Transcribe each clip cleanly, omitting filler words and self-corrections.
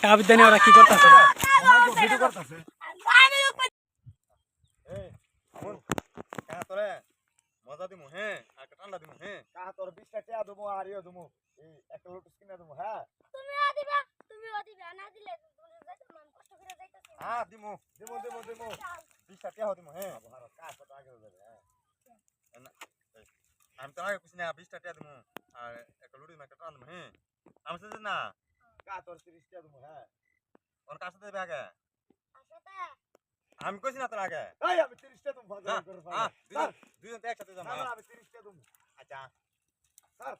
একটা আবিদানি ওরা কি করতেছে মজা দিমু হ্যাঁ একটা ঠান্ডা দিমু হ্যাঁ তোর 20টা টাকা দেবো আর ইয়ে দেবো এই একটা লোটস কিনা দেবো হ্যাঁ তুমিও দিবা না দিলে তুমি যাইতো মান কষ্ট করে যাইতাছি হ্যাঁ দিমু 20টা টাকা দিমু হ্যাঁ ভালো কাজ তো আগে যাবে হ্যাঁ আমি তো আগে কিছু না 20টা টাকা দিমু আর একটা লোটস একটা ঠান্ডা দিমু হ্যাঁ আমি তো না তোর 30 টাকা দিমু হ্যাঁ ওর কাছে দেবে আগে আসতে আমি কইছি না তোর আগে এই আমি 30 টাকা দেবো ভাগ করে হ্যাঁ দুইজন তো একসাথে যাবো না আমি 30 টাকা দেবো আচ্ছা স্যার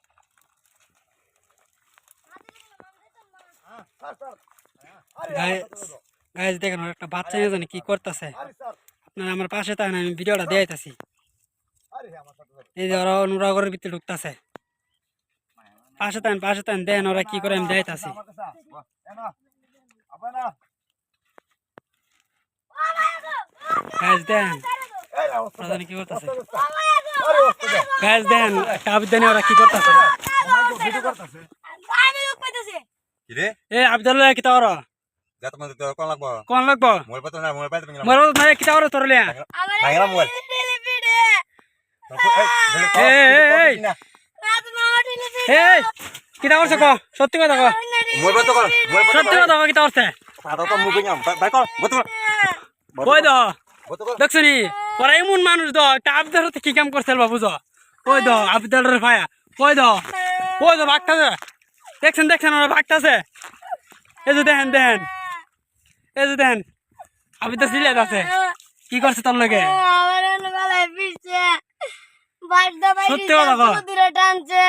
গাইজ দেখেন ওর একটা বাচ্চা নিয়ে জানি কি করতেছে আপনারা আমার পাশে থাকেন আমি ভিডিওটা দেখাইতাছি এই যে ওরা অনুরাগরের ভিতরে ঢুকতেছে পাশে থাকেন দেখেন ওরা কি করে আমি দেখাইতাছি গাইজ দেখেন ওরা কি করতেছে গাইজ দেখেন একটা আবিদানি ওরা কি করতেছে এ আবিদাল্লাহ কিতা ওরা কোন লাগবো মোবাইল নাই কিতা ওরা তোর লিয়া এই কিতা করছে ক সত্যি কথা ক সত্যি কথা ক কিতা করছে কই দ দেখছনি ওরা এমন মানুষ দ একটা আবিদার কি কাম করছে বাবু জ কই দ আবিদারের ভাইয়া কই দ ভাগতাছে দেখছেন ওরা ভাগতাছে এই যে দেখেন আবিদার সিলেট আছে কি করছে তোর লগে সত্যি কথা ক টানছে